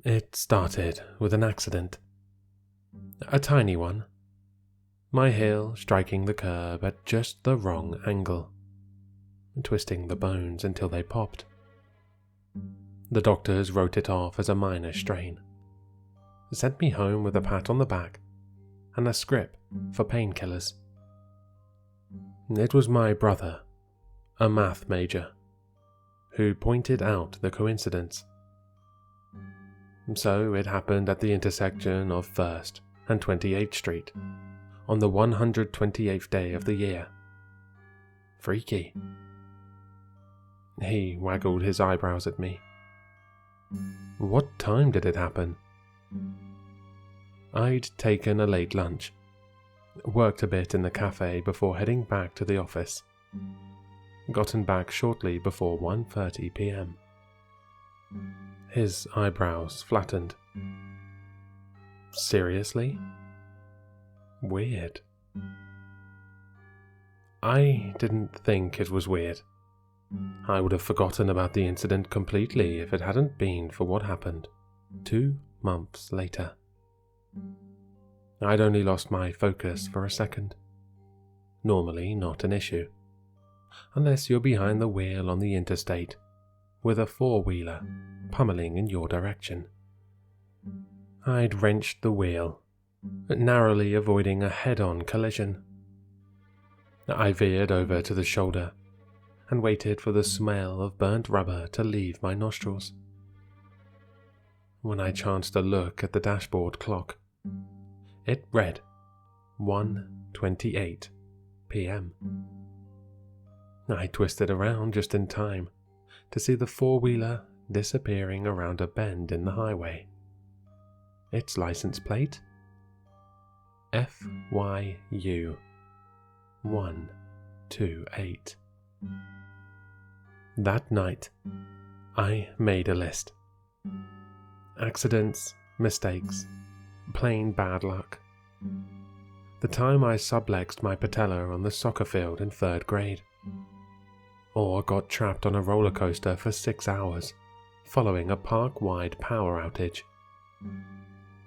It started with an accident. A tiny one. My heel striking the curb at just the wrong angle, twisting the bones until they popped. The doctors wrote it off as a minor strain, sent me home with a pat on the back and a script for painkillers. It was my brother, a math major, who pointed out the coincidence. So it happened at the intersection of 1st and 28th Street, on the 128th day of the year. Freaky. He waggled his eyebrows at me. What time did it happen? I'd taken a late lunch, worked a bit in the cafe before heading back to the office, gotten back shortly before 1:30 p.m. His eyebrows flattened. Seriously? Weird. I didn't think it was weird. I would have forgotten about the incident completely if it hadn't been for what happened 2 months later. I'd only lost my focus for a second. Normally not an issue, unless you're behind the wheel on the interstate with a four-wheeler pummeling in your direction. I'd wrenched the wheel, narrowly avoiding a head-on collision. I veered over to the shoulder and waited for the smell of burnt rubber to leave my nostrils. When I chanced to look at the dashboard clock, it read 1:28 p.m. I twisted around just in time to see the four-wheeler disappearing around a bend in the highway. Its license plate? FYU 128. That night, I made a list. Accidents, mistakes, plain bad luck. The time I sublexed my patella on the soccer field in 3rd grade, or got trapped on a roller coaster for 6 hours following a park-wide power outage.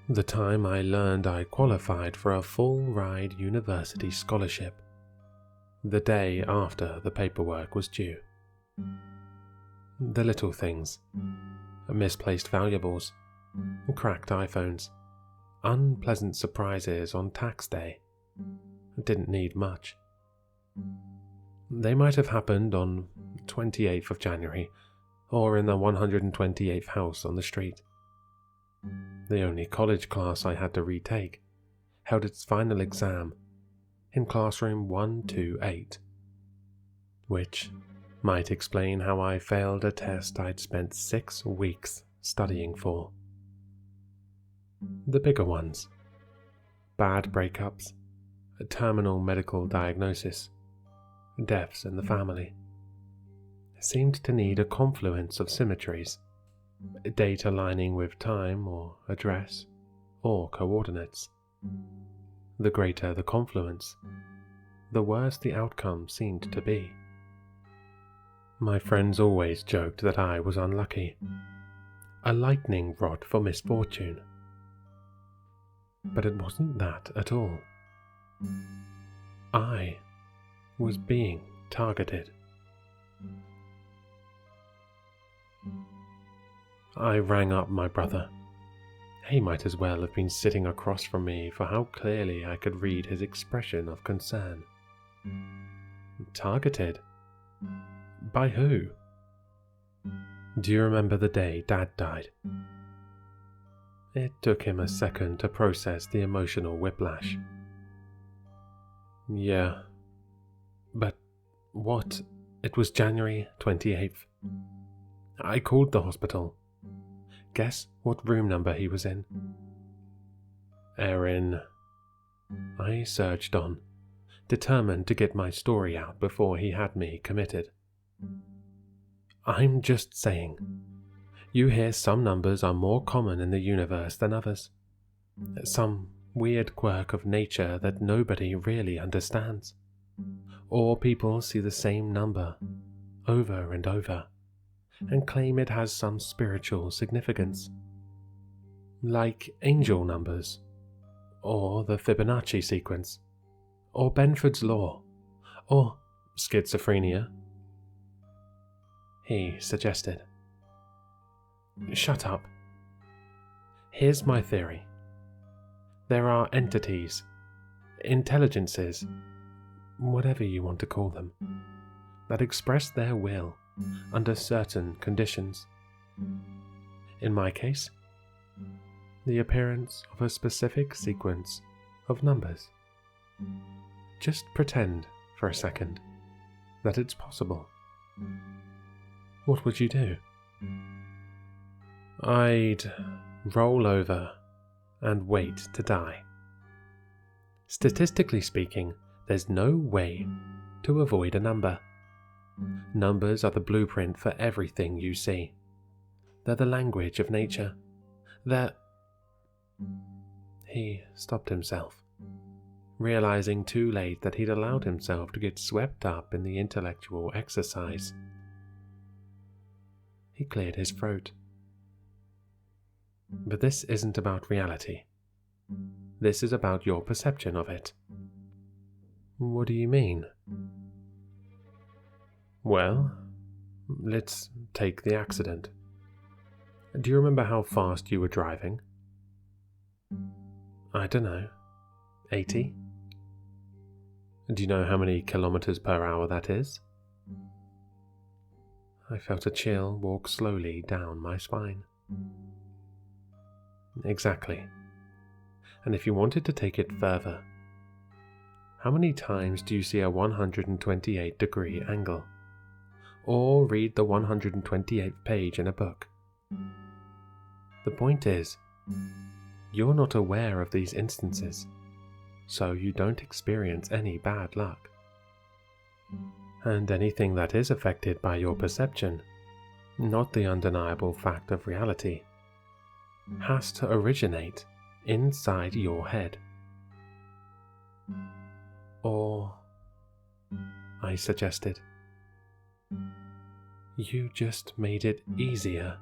The time I learned I qualified for a full-ride university scholarship, the day after the paperwork was due. The little things, misplaced valuables, cracked iPhones, unpleasant surprises on tax day, didn't need much. They might have happened on 28th of January or in the 128th house on the street. The only college class I had to retake held its final exam in classroom 128, which might explain how I failed a test I'd spent 6 weeks studying for. The bigger ones, bad breakups, a terminal medical diagnosis, deaths in the family, seemed to need a confluence of symmetries, date aligning with time or address or coordinates. The greater the confluence, the worse the outcome seemed to be. My friends always joked that I was unlucky, a lightning rod for misfortune. But it wasn't that at all. I was being targeted. I rang up my brother. He might as well have been sitting across from me for how clearly I could read his expression of concern. Targeted? By who? Do you remember the day Dad died? It took him a second to process the emotional whiplash. Yeah. But what? It was January 28th. I called the hospital. Guess what room number he was in? Erin. I surged on, determined to get my story out before he had me committed. I'm just saying, you hear some numbers are more common in the universe than others. Some weird quirk of nature that nobody really understands. Or people see the same number over and over and claim it has some spiritual significance. like angel numbers, or the Fibonacci sequence, or Benford's Law, or schizophrenia, he suggested. Shut up. Here's my theory. There are entities, intelligences, whatever you want to call them, that express their will under certain conditions. In my case, the appearance of a specific sequence of numbers. Just pretend for a second that it's possible. What would you do? I'd roll over and wait to die. Statistically speaking, there's no way to avoid a number. Numbers are the blueprint for everything you see. They're the language of nature. He stopped himself, realizing too late that he'd allowed himself to get swept up in the intellectual exercise. He cleared his throat. But this isn't about reality. This is about your perception of it. What do you mean? Well, let's take the accident. Do you remember how fast you were driving? I don't know. 80? Do you know how many kilometers per hour that is? I felt a chill walk slowly down my spine. Exactly. And if you wanted to take it further, how many times do you see a 128-degree angle? Or read the 128th page in a book? The point is, you're not aware of these instances, so you don't experience any bad luck. And anything that is affected by your perception, not the undeniable fact of reality, has to originate inside your head. Or, I suggested, you just made it easier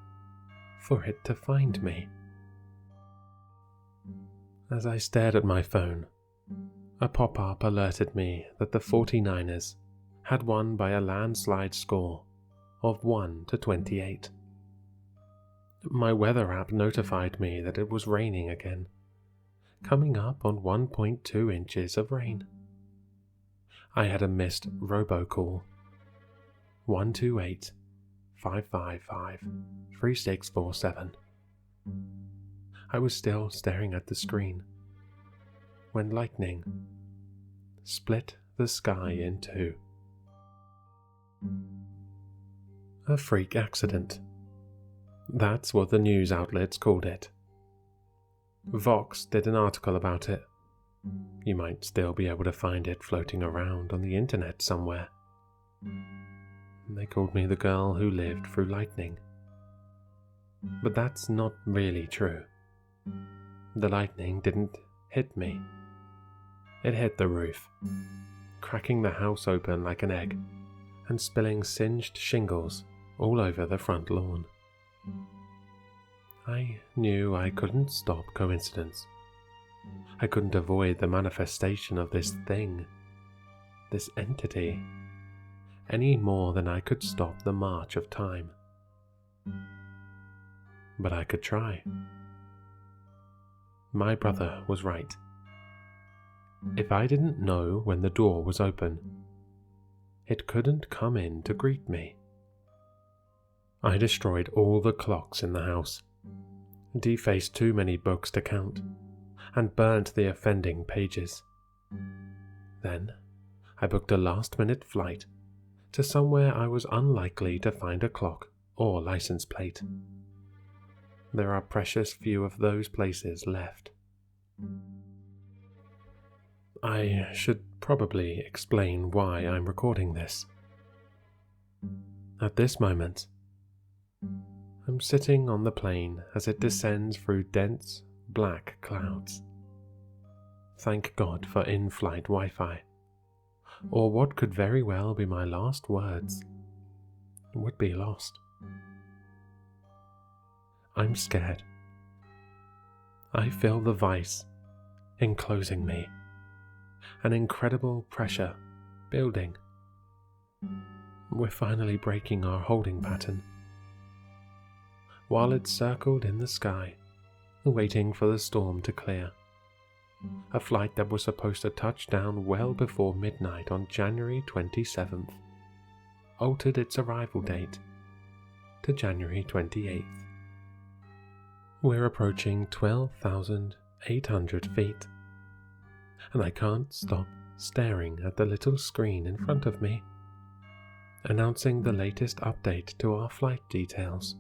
for it to find me. As I stared at my phone, a pop-up alerted me that the 49ers had won by a landslide score of 1-28. My weather app notified me that it was raining again, coming up on 1.2 inches of rain. I had a missed robocall. 128-555-3647. I was still staring at the screen when lightning split the sky in two. A freak accident. That's what the news outlets called it. Vox did an article about it. You might still be able to find it floating around on the internet somewhere. They called me the girl who lived through lightning. But that's not really true. The lightning didn't hit me. It hit the roof, cracking the house open like an egg and spilling singed shingles all over the front lawn. I knew I couldn't stop coincidence. I couldn't avoid the manifestation of this thing, this entity, any more than I could stop the march of time. But I could try. My brother was right. If I didn't know when the door was open, it couldn't come in to greet me. I destroyed all the clocks in the house, defaced too many books to count, and burnt the offending pages. Then I booked a last-minute flight to somewhere I was unlikely to find a clock or license plate. There are precious few of those places left. I should probably explain why I'm recording this. At this moment, I'm sitting on the plane as it descends through dense, black clouds. Thank God for in-flight Wi-Fi, or what could very well be my last words would be lost. I'm scared. I feel the vice enclosing me, an incredible pressure building. We're finally breaking our holding pattern. While it circled in the sky, waiting for the storm to clear, a flight that was supposed to touch down well before midnight on January 27th altered its arrival date to January 28th. We're approaching 12,800 feet, and I can't stop staring at the little screen in front of me, announcing the latest update to our flight details.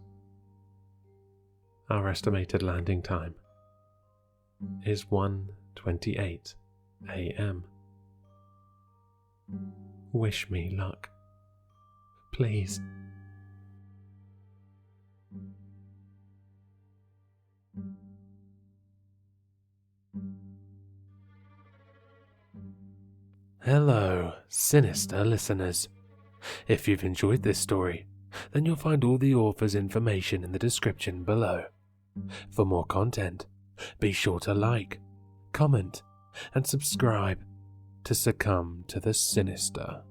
Our estimated landing time is 1:28 a.m. Wish me luck, please. Hello, Sinister listeners. If you've enjoyed this story, then you'll find all the author's information in the description below. For more content, be sure to like, comment, and subscribe to succumb to the sinister.